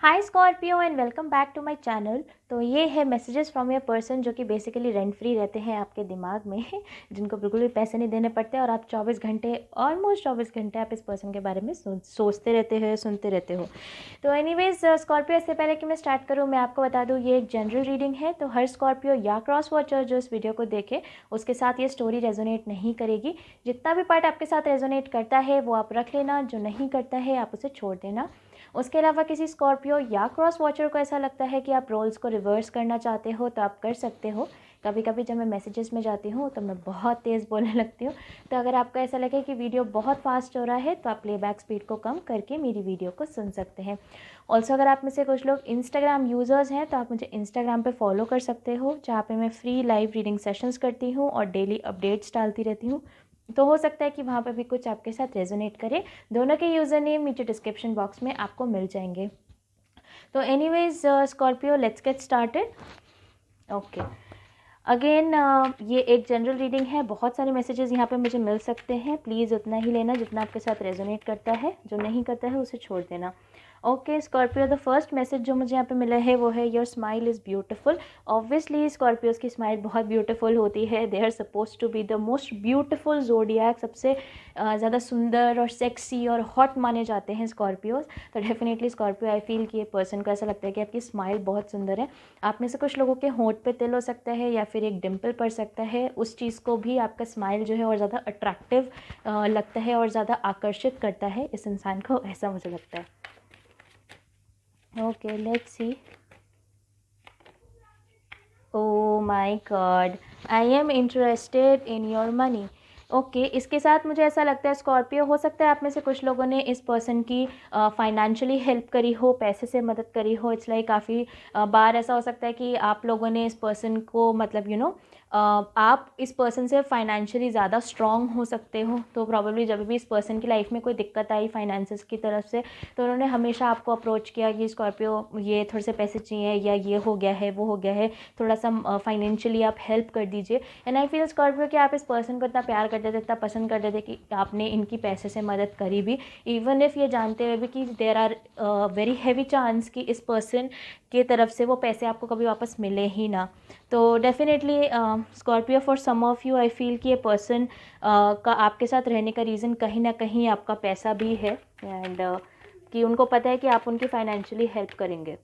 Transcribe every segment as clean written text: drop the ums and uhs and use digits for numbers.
Hi Scorpio and welcome back to my channel. तो ये है मैसेजेस फ्रॉम योर पर्सन जो कि बेसिकली रेंट फ्री रहते हैं आपके दिमाग में जिनको बिल्कुल भी पैसे नहीं देने पड़ते और आप 24 घंटे ऑलमोस्ट 24 घंटे आप इस पर्सन के बारे में सोचते रहते हो, सुनते रहते हो। तो एनीवेज स्कॉर्पियो, इससे पहले कि मैं स्टार्ट करूँ मैं आपको बता दूँ ये एक जनरल रीडिंग है। तो हर स्कॉर्पियो या क्रॉस वॉचर जो इस वीडियो को देखे उसके साथ ये स्टोरी रेजोनेट नहीं करेगी। जितना भी पार्ट आपके साथ रेजोनेट करता है वो आप रख लेना, जो नहीं करता है आप उसे छोड़ देना। उसके अलावा किसी स्कॉर्पियो या क्रॉस वॉचर को ऐसा लगता है कि आप रोल्स को रिवर्स करना चाहते हो तो आप कर सकते हो। कभी कभी जब मैं मैसेजेस में जाती हूँ तो मैं बहुत तेज़ बोलने लगती हूँ। तो अगर आपको ऐसा लगे कि वीडियो बहुत फास्ट हो रहा है तो आप प्लेबैक स्पीड को कम करके मेरी वीडियो को सुन सकते हैं। ऑल्सो अगर आप में से कुछ लोग इंस्टाग्राम यूज़र्स हैं तो आप मुझे इंस्टाग्राम पे फॉलो कर सकते हो, जहाँ पे मैं फ्री लाइव रीडिंग सेशंस करती हूँ और डेली अपडेट्स डालती रहती हूँ। तो हो सकता है कि वहाँ पर भी कुछ आपके साथ रेजोनेट करे। दोनों के यूज़र नेम नीचे डिस्क्रिप्शन बॉक्स में आपको मिल जाएंगे। तो anyways Scorpio, let's get started. Okay, again ये एक जनरल रीडिंग है। बहुत सारे मैसेजेस यहाँ पे मुझे मिल सकते हैं। प्लीज़ उतना ही लेना जितना आपके साथ रेजोनेट करता है, जो नहीं करता है उसे छोड़ देना। Okay Scorpio, the first message जो मुझे यहाँ पे मिला है वो है your smile is beautiful. Obviously Scorpios की स्माइल बहुत ब्यूटीफुल होती है। They are suppose to be the most beautiful zodiac, सबसे ज़्यादा सुंदर और सेक्सी और हॉट माने जाते हैं स्कॉर्पियोज। तो डेफिनेटली स्कॉर्पियो, आई फील कि ये पर्सन को ऐसा लगता है कि आपकी स्माइल बहुत सुंदर है। आप में से कुछ लोगों के होंठ पे तिल हो सकता है या फिर एक डिम्पल पड़ सकता है, उस चीज़ को भी आपका स्माइल जो है और ज़्यादा अट्रैक्टिव लगता है और ज़्यादा आकर्षित करता है इस इंसान को, ऐसा मुझे लगता है। Okay, let's see. Oh my God, I am interested in your money. Okay इसके साथ मुझे ऐसा लगता है स्कॉर्पियो, हो सकता है आप में से कुछ लोगों ने इस पर्सन की फाइनेंशियली हेल्प करी हो, पैसे से मदद करी हो। इट्स लाइक काफ़ी बार ऐसा हो सकता है कि आप लोगों ने इस पर्सन को मतलब आप इस पर्सन से फाइनेंशियली ज़्यादा स्ट्रॉन्ग हो सकते हो। तो प्रॉब्लली जब भी इस पर्सन की लाइफ में कोई दिक्कत आई फाइनेंसेस की तरफ से तो उन्होंने हमेशा आपको अप्रोच किया कि स्कॉर्पियो ये थोड़े से पैसे चाहिए या ये हो गया है वो हो गया है, थोड़ा सा फाइनेंशियली आप हेल्प कर दीजिए। एंड आई फील स्कॉर्पियो कि आप इस पर्सन को इतना प्यार करते थे, इतना पसंद करते थे कि आपने इनकी पैसे से मदद करी भी, इवन इफ़ ये जानते हुए भी कि there are very heavy chance कि इस पर्सन की तरफ से वो पैसे आपको कभी वापस मिले ही ना। तो definitely Scorpio, for some of you I feel कि ये पर्सन का आपके साथ रहने का रीज़न कहीं ना कहीं आपका पैसा भी है। एंड कि उनको पता है कि आप उनकी फाइनेंशियली हेल्प करेंगे।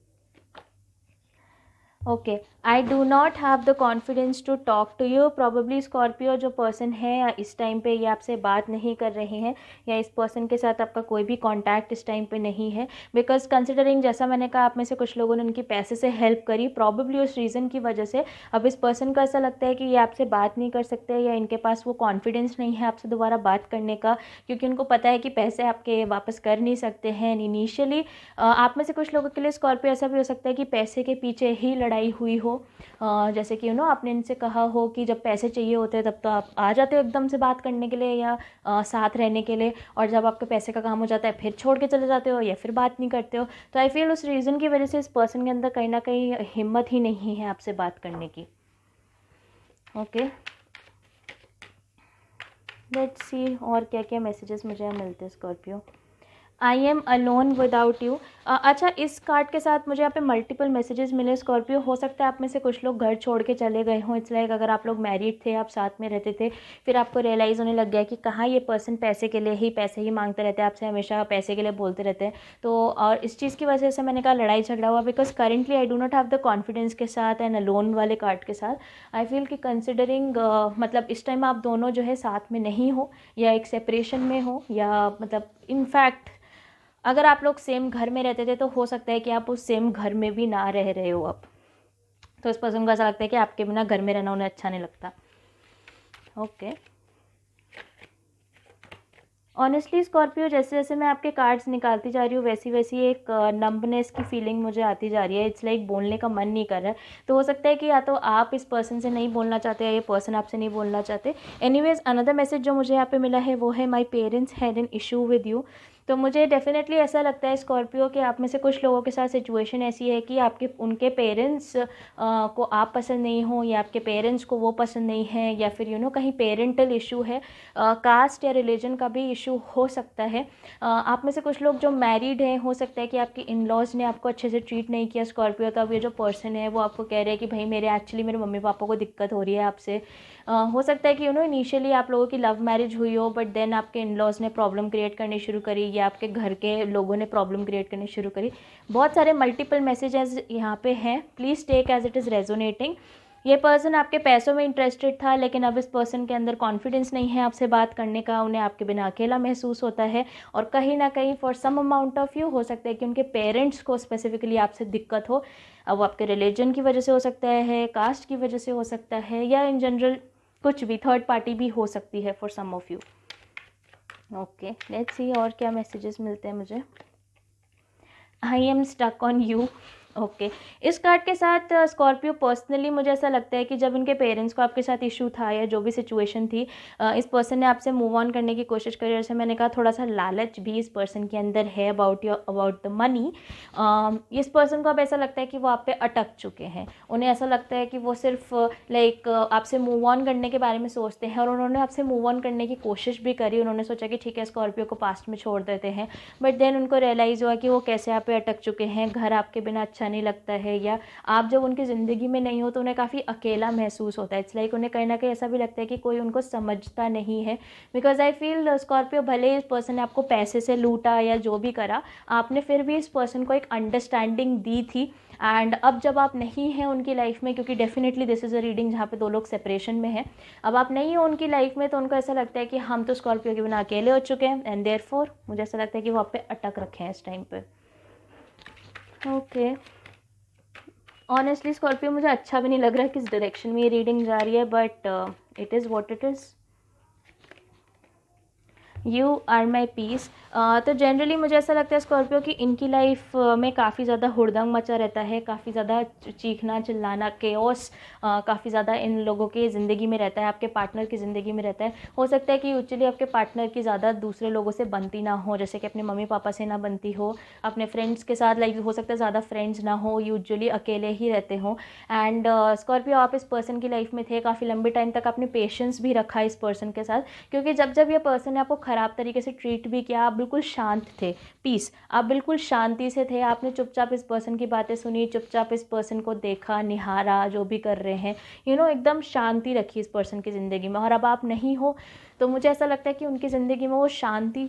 Okay, I do not have the confidence to talk to you. Probably Scorpio जो पर्सन है या इस टाइम पे ये आपसे बात नहीं कर रहे हैं या इस पर्सन के साथ आपका कोई भी कॉन्टैक्ट इस टाइम पे नहीं है। बिकॉज कंसिडरिंग जैसा मैंने कहा आप में से कुछ लोगों ने उनकी पैसे से हेल्प करी, प्रॉबली उस रीज़न की वजह से अब इस पर्सन को ऐसा लगता है कि ये आपसे बात नहीं कर सकते या इनके पास वो कॉन्फिडेंस नहीं है आपसे दोबारा बात करने का, क्योंकि उनको पता है कि पैसे आपके वापस कर नहीं सकते हैं इनिशियली। आप में से कुछ लोगों के लिए स्कॉर्पियो ऐसा भी हो सकता है कि पैसे के पीछे ही लड़ाई हुई हो। जैसे कि आपने इनसे कहा हो कि जब पैसे चाहिए होते हैं तब तो आप आ जाते हो एकदम से बात करने के लिए या साथ रहने के लिए, और जब आपके पैसे का काम हो जाता है फिर छोड़ के चले जाते हो या फिर बात नहीं करते हो। तो आई फील उस रीज़न की वजह से इस पर्सन के अंदर कहीं ना कहीं हिम्मत ही नहीं है आपसे बात करने की। ओके, लेट्स सी और क्या क्या मैसेजेस मुझे मिलते हैं Scorpio. I am alone without you. अच्छा, इस कार्ड के साथ मुझे यहाँ पे मल्टीपल मैसेजेस मिले स्कॉर्पियो। हो सकता है आप में से कुछ लोग घर छोड़ के चले गए हों। इट्स लाइक अगर आप लोग मैरिड थे, आप साथ में रहते थे, फिर आपको रियलाइज़ होने लग गया कि कहाँ ये पर्सन पैसे के लिए पैसे ही मांगते रहते हैं आपसे, हमेशा पैसे के लिए बोलते रहते हैं। तो और इस चीज़ की वजह से मैंने कहा लड़ाई झगड़ा हुआ, because currently I do not have the confidence के साथ एंड अलोन वाले कार्ड के साथ आई फील कि कंसिडरिंग मतलब इस टाइम आप दोनों जो है साथ में नहीं हो या एक सेपरेशन में हो, या मतलब इनफैक्ट अगर आप लोग सेम घर में रहते थे तो हो सकता है कि आप उस सेम घर में भी ना रह रहे हो अब। तो इस पर्सन को ऐसा लगता है कि आपके बिना घर में रहना उन्हें अच्छा नहीं लगता। ओके, ऑनेस्टली स्कॉर्पियो, जैसे जैसे मैं आपके कार्ड्स निकालती जा रही हूँ वैसी वैसी एक नंबनेस की फीलिंग मुझे आती जा रही है। इट्स लाइक बोलने का मन नहीं कर रहा है। तो हो सकता है कि या तो आप इस पर्सन से नहीं बोलना चाहते या ये पर्सन आपसे नहीं बोलना चाहते। एनीवेज, अनदर मैसेज जो मुझे यहाँ पे मिला है वो है my parents had an issue with you. तो मुझे डेफ़िनेटली ऐसा लगता है स्कॉर्पियो कि आप में से कुछ लोगों के साथ सिचुएशन ऐसी है कि आपके उनके पेरेंट्स को आप पसंद नहीं हो, या आपके पेरेंट्स को वो पसंद नहीं है, या फिर कहीं पेरेंटल इशू है, कास्ट या रिलीजन का भी इशू हो सकता है। आप में से कुछ लोग जो मैरिड हैं, हो सकता है कि आपके इन लॉज़ ने आपको अच्छे से ट्रीट नहीं किया स्कॉर्पियो। तो अब ये जो पर्सन है वो आपको कह रहे हैं कि भाई मेरे मम्मी पापा को दिक्कत हो रही है आपसे। हो सकता है कि इनिशियली आप लोगों की लव मैरिज हुई हो, बट देन आपके इन लॉज़ ने प्रॉब्लम क्रिएट करनी शुरू करी, या आपके घर के लोगों ने प्रॉब्लम क्रिएट करनी शुरू करी। बहुत सारे मल्टीपल मैसेजेस यहाँ पे हैं, please take as it is resonating. ये पर्सन आपके पैसों में इंटरेस्टेड था, लेकिन अब इस पर्सन के अंदर कॉन्फिडेंस नहीं है आपसे बात करने का, उन्हें आपके बिना अकेला महसूस होता है, और कहीं ना कहीं for some amount of you हो सकता है कि उनके पेरेंट्स को स्पेसिफिकली आपसे दिक्कत हो। अब वो आपके रिलीजन की वजह से हो सकता है, कास्ट की वजह से हो सकता है, या इन जनरल कुछ भी थर्ड पार्टी भी हो सकती है for some of you. Okay, let's see और क्या मैसेजेस मिलते हैं मुझे। I am stuck on you. Okay, इस कार्ड के साथ स्कॉर्पियो पर्सनली मुझे ऐसा लगता है कि जब उनके पेरेंट्स को आपके साथ इशू था, या जो भी सिचुएशन थी, इस पर्सन ने आपसे मूव ऑन करने की कोशिश करी। जैसे मैंने कहा, थोड़ा सा लालच भी इस पर्सन के अंदर है अबाउट द मनी। इस पर्सन को अब ऐसा लगता है कि वो आप पे अटक चुके हैं। उन्हें ऐसा लगता है कि वो सिर्फ लाइक आपसे मूव ऑन करने के बारे में सोचते हैं, और उन्होंने आपसे मूव ऑन करने की कोशिश भी करी। उन्होंने सोचा कि ठीक है, स्कॉर्पियो को पास्ट में छोड़ देते हैं, बट देन उनको रियलाइज़ हुआ कि वो कैसे आप पे अटक चुके हैं, घर आपके बिना अच्छा नहीं लगता है, या आप जब उनकी ज़िंदगी में नहीं हो तो उन्हें काफ़ी अकेला महसूस होता है। इट्स लाइक उन्हें कहीं ना कहीं ऐसा भी लगता है कि कोई उनको समझता नहीं है। बिकॉज आई फील स्कॉर्पियो, भले इस पर्सन ने आपको पैसे से लूटा या जो भी करा, आपने फिर भी इस पर्सन को एक अंडरस्टैंडिंग दी थी। एंड अब जब आप नहीं हैं उनकी लाइफ में, क्योंकि definitely this is a reading जहाँ पे दो लोग सेपरेशन में हैं, अब आप नहीं हो उनकी लाइफ में, तो उनको ऐसा लगता है कि हम तो स्कॉर्पियो के बिना अकेले हो चुके हैं, एंड देयरफॉर मुझे ऐसा लगता है कि वो आप पे अटक रखे हैं इस टाइम पे। ओके, ऑनेस्टली स्कॉर्पियो मुझे अच्छा भी नहीं लग रहा किस डायरेक्शन में ये रीडिंग जा रही है, but it is what it is. You are my peace. तो जनरली मुझे ऐसा लगता है स्कॉर्पियो की इनकी लाइफ में काफ़ी ज़्यादा हुड़दंग मचा रहता है, काफ़ी ज़्यादा चीखना चिल्लाना, केओस काफ़ी ज़्यादा इन लोगों की ज़िंदगी में रहता है, आपके पार्टनर की ज़िंदगी में रहता है। हो सकता है कि यूजुअली आपके पार्टनर की ज़्यादा दूसरे लोगों से बनती ना हो, जैसे कि अपने मम्मी पापा से ना बनती हो, अपने फ्रेंड्स के साथ लाइक हो सकता है ज़्यादा फ्रेंड्स ना हो, यूजुअली अकेले ही रहते हों। एंड स्कॉर्पियो, आप इस पर्सन की लाइफ में थे काफ़ी लंबे टाइम तक, आपने पेशेंस भी रखा इस पर्सन के साथ, क्योंकि जब जब ये पर्सन ने आपको ख़राब तरीके से ट्रीट भी किया, आप बिल्कुल शांत थे, पीस, आप बिल्कुल शांति से थे। आपने चुपचाप इस पर्सन की बातें सुनी, चुपचाप इस पर्सन को देखा, निहारा, जो भी कर रहे हैं, एकदम शांति रखी इस पर्सन की ज़िंदगी में। और अब आप नहीं हो, तो मुझे ऐसा लगता है कि उनकी ज़िंदगी में वो शांति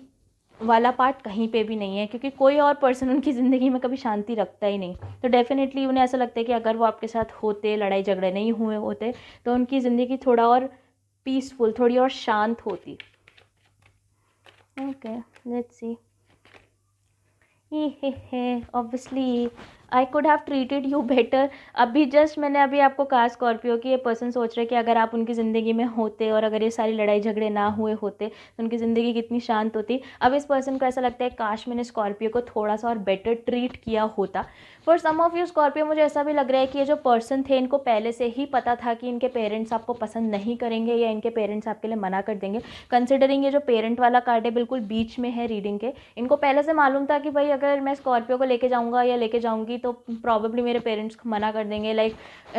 वाला पार्ट कहीं पे भी नहीं है, क्योंकि कोई और पर्सन उनकी ज़िंदगी में कभी शांति रखता ही नहीं। तो डेफिनेटली उन्हें ऐसा लगता है कि अगर वो आपके साथ होते, लड़ाई झगड़े नहीं हुए होते, तो उनकी ज़िंदगी थोड़ा और पीसफुल, थोड़ी और शांत होती। Okay, let's C. Obviously I could have treated you better. मैंने अभी आपको कहा स्कॉर्पियो की ये पर्सन सोच रहे कि अगर आप उनकी ज़िंदगी में होते, और अगर ये सारी लड़ाई झगड़े ना हुए होते, तो उनकी ज़िंदगी कितनी शांत होती। अब इस पर्सन को ऐसा लगता है काश मैंने स्कॉर्पियो को थोड़ा सा और बेटर ट्रीट किया होता। For some of you Scorpio, मुझे ऐसा भी लग रहा है कि ये जो पर्सन थे, इनको पहले से ही पता था कि इनके पेरेंट्स आपको पसंद नहीं करेंगे, या इनके पेरेंट्स आपके लिए मना कर देंगे। कंसिडरिंग ये जो पेरेंट वाला कार्ड है बिल्कुल बीच में है रीडिंग के, इनको पहले से मालूम था कि भाई अगर मैं स्कॉर्पियो को लेके जाऊंगा या लेके जाऊंगी तो प्रॉबेबली मेरे पेरेंट्स मना कर देंगे। लाइक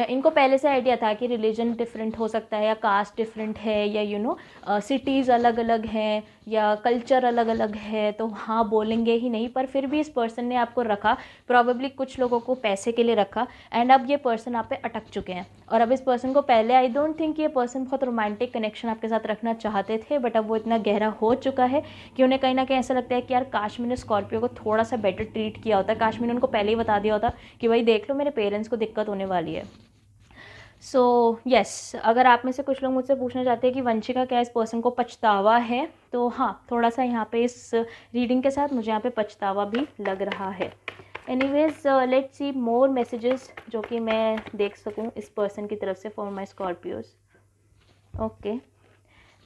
इनको पहले से आइडिया था कि रिलीजन डिफरेंट हो सकता है, या कास्ट डिफरेंट है, या सिटीज़ अलग अलग हैं, या कल्चर अलग अलग है, तो हाँ बोलेंगे ही नहीं। पर फिर भी इस पर्सन ने आपको रखा, प्रॉबेबली कुछ लोगों को पैसे के लिए रखा, एंड अब ये पर्सन आप पे अटक चुके हैं। और अब इस पर्सन को पहले आई डोंट थिंक ये पर्सन बहुत रोमांटिक कनेक्शन आपके साथ रखना चाहते थे, बट अब वो इतना गहरा हो चुका है कि उन्हें कहीं ना कहीं ऐसा लगता है कि यार काश मैंने स्कॉर्पियो को थोड़ा सा बेटर ट्रीट किया होता, काश मैंने उनको पहले ही बता दिया होता कि भाई देख लो मेरे पेरेंट्स को दिक्कत होने वाली है। सो यस, अगर आप में से कुछ लोग मुझसे पूछना चाहते हैं कि वंशिका क्या इस पर्सन को पछतावा है, तो हाँ, थोड़ा सा यहाँ पे इस रीडिंग के साथ मुझे यहाँ पे पछतावा भी लग रहा है। Anyways, let's see more messages जो कि मैं देख सकूँ इस पर्सन की तरफ से for my Scorpios. Okay,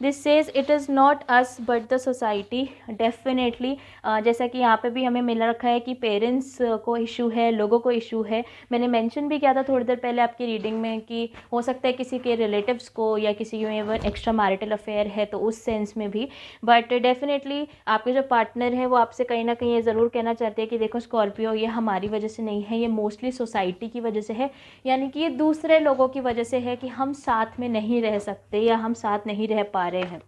this says it is not us but the society. Definitely जैसा कि यहाँ पे भी हमें मिल रखा है कि पेरेंट्स को इशू है, लोगों को इशू है। मैंने मेंशन भी किया था थोड़ी देर पहले आपकी रीडिंग में कि हो सकता है किसी के रिलेटिव्स को या किसी की एवन एक्स्ट्रा मैरिटल अफेयर है, तो उस सेंस में भी। बट डेफिनेटली आपके जो पार्टनर है वो आपसे कहीं ना कहीं ये ज़रूर कहना चाहते हैं कि देखो स्कॉर्पियो, ये हमारी वजह से नहीं है, ये मोस्टली सोसाइटी की वजह से है, यानी कि ये दूसरे लोगों की वजह से है कि हम साथ में नहीं रह सकते या हम साथ नहीं रह पा रहे हैं।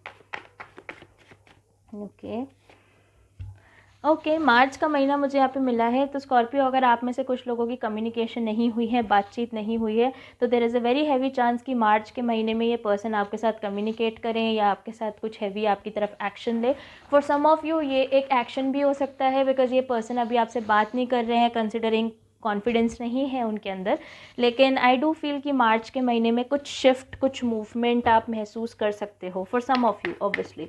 ओके, मार्च का महीना मुझे यहाँ पे मिला है। तो स्कॉर्पियो, अगर आप में से कुछ लोगों की कम्युनिकेशन नहीं हुई है, बातचीत नहीं हुई है, तो there is a very heavy chance कि मार्च के महीने में ये पर्सन आपके साथ कम्युनिकेट करें या आपके साथ कुछ हैवी आपकी तरफ एक्शन ले। फॉर सम ऑफ यू ये एक एक्शन भी हो सकता है, बिकॉज ये पर्सन अभी आपसे बात नहीं कर रहे हैं, कंसिडरिंग कॉन्फिडेंस नहीं है उनके अंदर। लेकिन आई डू फील कि मार्च के महीने में कुछ शिफ्ट, कुछ मूवमेंट आप महसूस कर सकते हो for some of you obviously.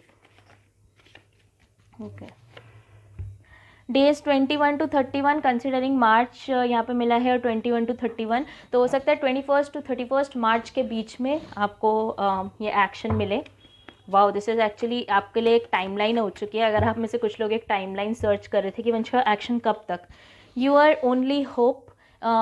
Okay, days 21 to 31 considering March यहाँ पे मिला है, और 21 to 31, तो हो सकता है 21 to 31 मार्च के बीच में आपको ये एक्शन मिले। वाओ, दिस इज़ एक्चुअली आपके लिए एक टाइमलाइन हो चुकी है। अगर आप में से कुछ लोग एक टाइमलाइन सर्च कर रहे थे कि वंशिका एक्शन कब तक, यू आर ओनली होप।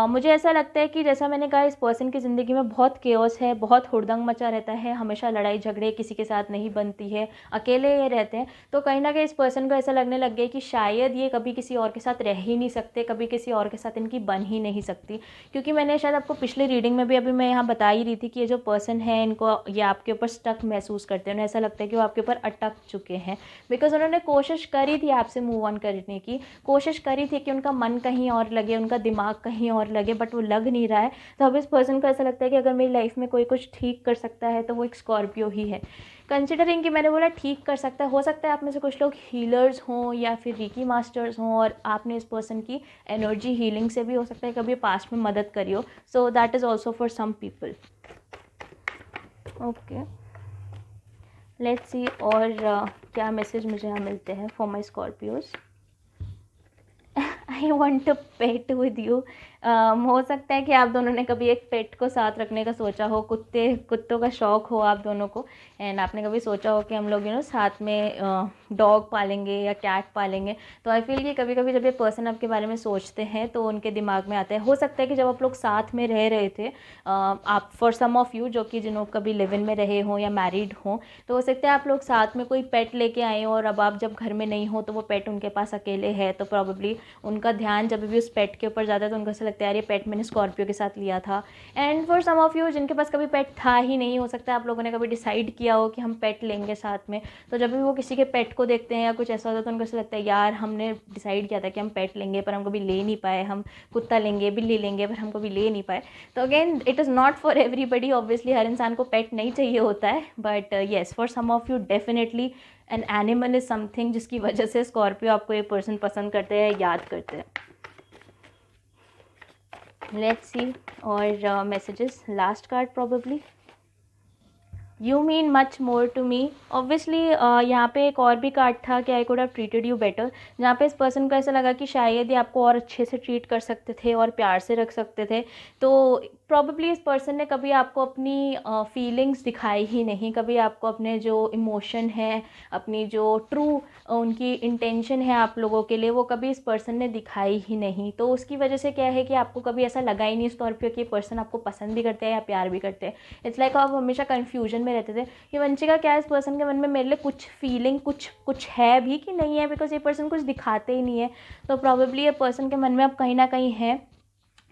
मुझे ऐसा लगता है कि जैसा मैंने कहा, इस पर्सन की ज़िंदगी में बहुत केओस है, बहुत हुड़दंग मचा रहता है, हमेशा लड़ाई झगड़े, किसी के साथ नहीं बनती है, अकेले ये रहते हैं। तो कहीं ना कहीं इस पर्सन को ऐसा लगने लग गया कि शायद ये कभी किसी और के साथ रह ही नहीं सकते, कभी किसी और के साथ इनकी बन ही नहीं सकती। क्योंकि मैंने शायद आपको पिछली रीडिंग में भी अभी मैं यहाँ बता ही रही थी कि ये जो पर्सन है, इनको ये आपके ऊपर स्टक महसूस करते हैं। उन्हें ऐसा लगता है कि वो आपके ऊपर अटक चुके हैं, बिकॉज उन्होंने कोशिश करी थी आपसे मूव ऑन करने की, कोशिश करी थी कि उनका मन कहीं और लगे, उनका दिमाग कहीं और लगे, बट वो लग नहीं रहा है। तो अब इस पर्सन को ऐसा लगता है कि अगर मेरी लाइफ में कोई कुछ ठीक कर सकता है तो वो एक स्कॉर्पियो ही है। कंसिडरिंग कि मैंने बोला ठीक कर सकता है, हो सकता है आप में से कुछ लोग हीलर्स हों या फिर रीकी मास्टर्स हों, और आपने इस पर्सन की एनर्जी हीलिंग से भी हो सकता है कभी पास्ट में मदद करी हो। So that is also for some people. Okay, let's see और क्या मैसेज मुझे यहाँ मिलते हैं for my Scorpios. I want to pet with you. हो सकता है कि आप दोनों ने कभी एक पेट को साथ रखने का सोचा हो, कुत्तों का शौक़ हो आप दोनों को, एंड आपने कभी सोचा हो कि हम लोग साथ में डॉग पालेंगे या कैट पालेंगे। तो आई फील कि कभी कभी जब ये पर्सन आपके बारे में सोचते हैं तो उनके दिमाग में आता है। हो सकता है कि जब आप लोग साथ में रह रहे थे, आप फॉर सम ऑफ यू जो कि जिन्हों कभी लिव इन में रहे हों या मैरिड हों, तो हो सकता है आप लोग साथ में कोई पेट लेके आए हो, और अब आप जब घर में नहीं हो तो वो पेट उनके पास अकेले है, तो प्रॉब्ली उनका ध्यान जब भी उस पेट के ऊपर जाता है तो उनको ऐसा लगता है यार ये पेट मैंने स्कॉर्पियो के साथ लिया था। And for some of you जिनके पास कभी पेट था ही नहीं, हो सकता है आप लोगों ने कभी डिसाइड किया हो कि हम पेट लेंगे साथ में, तो जब भी वो किसी के पेट को देखते हैं या कुछ ऐसा होता है तो उनको ऐसा लगता है यार हमने डिसाइड किया था कि हम पेट लेंगे पर हम कभी ले नहीं पाए, हम कुत्ता लेंगे, बिल्ली लेंगे, पर हम कभी ले नहीं पाए। तो again it is not for everybody, obviously हर इंसान को पेट नहीं चाहिए होता है, but yes for some of you definitely an animal is something जिसकी वजह से स्कॉर्पियो आपको ये पर्सन पसंद करते हैं, याद करते हैं। लेट्स सी और messages, last card probably. You mean much more to me. Obviously यहाँ पे एक और भी कार्ड था कि I could have treated you better, जहाँ पे इस पर्सन को ऐसा लगा कि शायद ये आपको और अच्छे से ट्रीट कर सकते थे और प्यार से रख सकते थे। तो प्रॉबेबली इस पर्सन ने कभी आपको अपनी फीलिंग्स दिखाई ही नहीं, कभी आपको अपने जो इमोशन है, अपनी जो ट्रू उनकी इंटेंशन है आप लोगों के लिए, वो कभी इस पर्सन ने दिखाई ही नहीं। तो उसकी वजह से क्या है कि आपको कभी ऐसा लगा ही नहीं स्कॉर्पियो कि पर्सन आपको पसंद भी करते हैं या प्यार भी करते हैं। इट्स लाइक आप हमेशा कन्फ्यूजन में रहते थे कि वंशिका क्या इस पर्सन के मन में मेरे लिए कुछ फीलिंग कुछ है भी कि नहीं है, बिकॉज ये पर्सन कुछ दिखाते ही नहीं है। तो प्रॉबेबली ये पर्सन के मन में अब कहीं ना कहीं है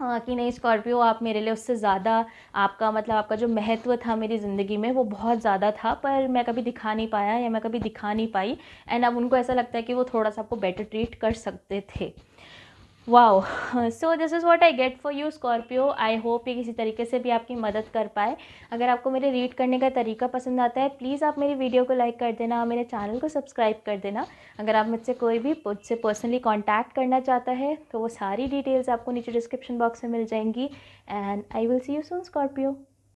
कि नहीं स्कॉर्पियो आप मेरे लिए उससे ज़्यादा, आपका मतलब आपका जो महत्व था मेरी ज़िंदगी में वो बहुत ज़्यादा था, पर मैं कभी दिखा नहीं पाया या मैं कभी दिखा नहीं पाई। एंड अब उनको ऐसा लगता है कि वो थोड़ा सा आपको बेटर ट्रीट कर सकते थे। Wow, so this is what I get for you Scorpio. I hope ये किसी तरीके से भी आपकी मदद कर पाए। अगर आपको मेरे रीड करने का तरीका पसंद आता है, प्लीज़ आप मेरी वीडियो को लाइक कर देना, मेरे चैनल को सब्सक्राइब कर देना। अगर आप मुझसे कोई भी मुझसे पर्सनली कॉन्टैक्ट करना चाहता है तो वो सारी डिटेल्स आपको नीचे डिस्क्रिप्शन बॉक्स में मिल जाएंगी। And I will see you soon Scorpio.